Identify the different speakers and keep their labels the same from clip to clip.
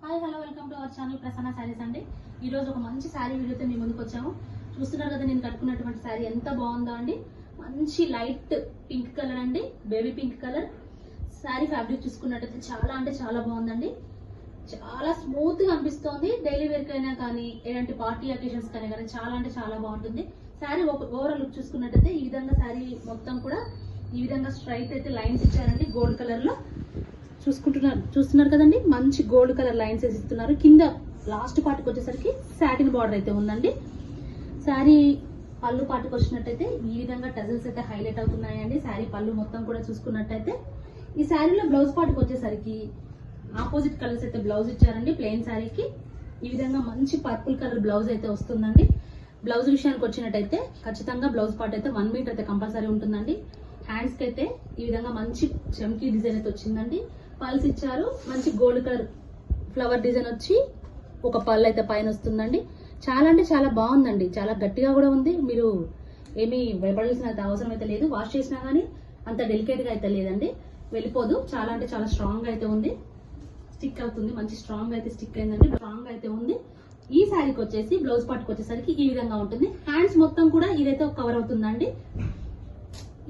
Speaker 1: Hi hello welcome to our channel Prasanna saris అండి. ఈ రోజు ఒక మంచి శారీ వీడియోతో మీ ముందుకు వచ్చాము. చూస్తున్నారు కదా నేను కట్టుకున్నటువంటి శారీ ఎంత బాగుందో అండి. మంచి లైట్ పింక్ కలర్ అండి, baby pink colour. Sari fabric చూసుకున్నట్టయితే చాలా అంటే చాలా బాగుందండి. చాలా స్మూత్ గా అనిపిస్తోంది. డైలీ వేర్ కైనా కానీ ఎలాంటి పార్టీ అకేషన్స్ కైనా కానీ చాలా అంటే చాలా బాగుంటుంది. శారీ ఓవరాల్ లుక్ చూసుకున్నట్టయితే ఈ విధంగా శారీ మొత్తం కూడా ఈ విధంగా స్ట్రైట్ అయితే లైన్స్ ఇచ్చారండి. గోల్డ్ కలర్ లో చూస్తున్నారు కదండి. మంచి గోల్డ్ కలర్ లైన్స్ వేసిస్తున్నారు. కింద లాస్ట్ పార్ట్కి వచ్చేసరికి సాటిన్ బార్డర్ అయితే ఉందండి. శారీ పళ్ళు పార్ట్కి వచ్చినట్టయితే ఈ విధంగా టజల్స్ అయితే హైలైట్ అవుతున్నాయండి. శారీ పళ్ళు మొత్తం కూడా చూసుకున్నట్టయితే ఈ శారీలో బ్లౌజ్ పార్ట్కి వచ్చేసరికి ఆపోజిట్ కలర్స్ అయితే బ్లౌజ్ ఇచ్చారండి. ప్లెయిన్ శారీకి ఈ విధంగా మంచి పర్పుల్ కలర్ బ్లౌజ్ అయితే వస్తుందండి. బ్లౌజ్ విషయానికి వచ్చినట్టయితే ఖచ్చితంగా బ్లౌజ్ పార్ట్ అయితే 1 మీటర్ అయితే కంపల్సరీ ఉంటుందండి. హ్యాండ్స్ కి అయితే ఈ విధంగా మంచి చమ్కీ డిజైన్ అయితే వచ్చిందండి. పల్స్ ఇచ్చారు. మంచి గోల్డ్ కలర్ ఫ్లవర్ డిజైన్ వచ్చి ఒక పళ్ళు అయితే పైన వస్తుందండి. చాలా అంటే చాలా బాగుందండి. చాలా గట్టిగా కూడా ఉంది. మీరు ఏమీ భయపడాల్సిన అవసరం అయితే లేదు. వాష్ చేసినా కానీ అంత డెలికేట్ గా అయితే లేదండి, వెళ్ళిపోదు. చాలా అంటే చాలా స్ట్రాంగ్ గా అయితే ఉంది. స్టిక్ అవుతుంది, మంచి స్ట్రాంగ్ అయితే స్టిక్ అయిందండి. స్ట్రాంగ్ అయితే ఉంది. ఈ శారీకి వచ్చేసి బ్లౌజ్ పార్ట్కి వచ్చేసరికి ఈ విధంగా ఉంటుంది. హ్యాండ్స్ మొత్తం కూడా ఇదైతే కవర్ అవుతుందండి.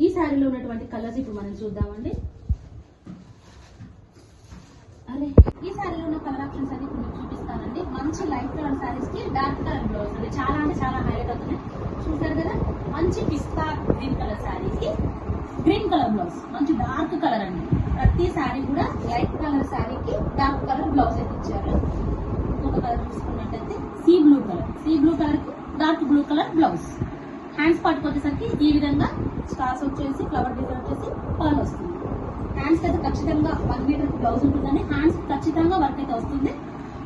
Speaker 1: ఈ శారీలో ఉన్నటువంటి కలర్స్ ఇప్పుడు మనం చూద్దామండి. అదే ఈ శారీలో ఉన్న కలర్ ఆప్షన్స్ అన్ని ఇప్పుడు మీకు చూపిస్తానండి. మంచి లైట్ కలర్ శారీస్ కి డార్క్ కలర్ బ్లౌజ్ అండి. చాలా అంటే చాలా హైలైట్ అవుతుంది. చూసారు కదా, మంచి పిస్తా గ్రీన్ కలర్ శారీకి గ్రీన్ కలర్ బ్లౌజ్, మంచి డార్క్ కలర్ అండి. ప్రతి శారీ కూడా లైట్ కలర్ శారీకి డార్క్ కలర్ బ్లౌజ్ అయితే ఇచ్చారు. ఇంకొక కలర్ చూసుకున్నట్టయితే సీ బ్లూ కలర్ కి dark blue colour blouse. Hands పార్ట్కి వచ్చేసరికి ఈ విధంగా స్టార్స్ వచ్చేసి ఫ్లవర్ డిజైన్ వచ్చేసి పర్ల్ వస్తుంది. హ్యాండ్స్ అయితే ఖచ్చితంగా 1 మీటర్ బ్లౌజ్ ఉంటుందండి. హ్యాండ్స్ ఖచ్చితంగా వర్క్ అయితే వస్తుంది.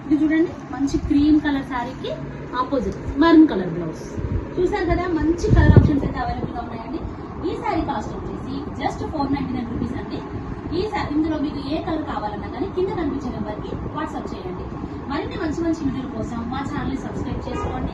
Speaker 1: ఇది చూడండి, మంచి క్రీమ్ కలర్ శారీకి ఆపోజిట్ మరూన్ కలర్ బ్లౌజ్. చూసారు కదా, మంచి కలర్ ఆప్షన్స్ అయితే అవైలబుల్ గా ఉన్నాయండి. ఈ శారీ కాస్ట్ వచ్చేసి జస్ట్ 499 రూపీస్ అండి. ఇందులో మీకు ఏ కలర్ కావాలన్నా కానీ కింద కనిపించే నెంబర్ కి వాట్సాప్ చేయండి. మరిన్ని మంచి మంచి వీడియోల కోసం మా ఛానల్ ని సబ్స్క్రైబ్ చేసుకోండి.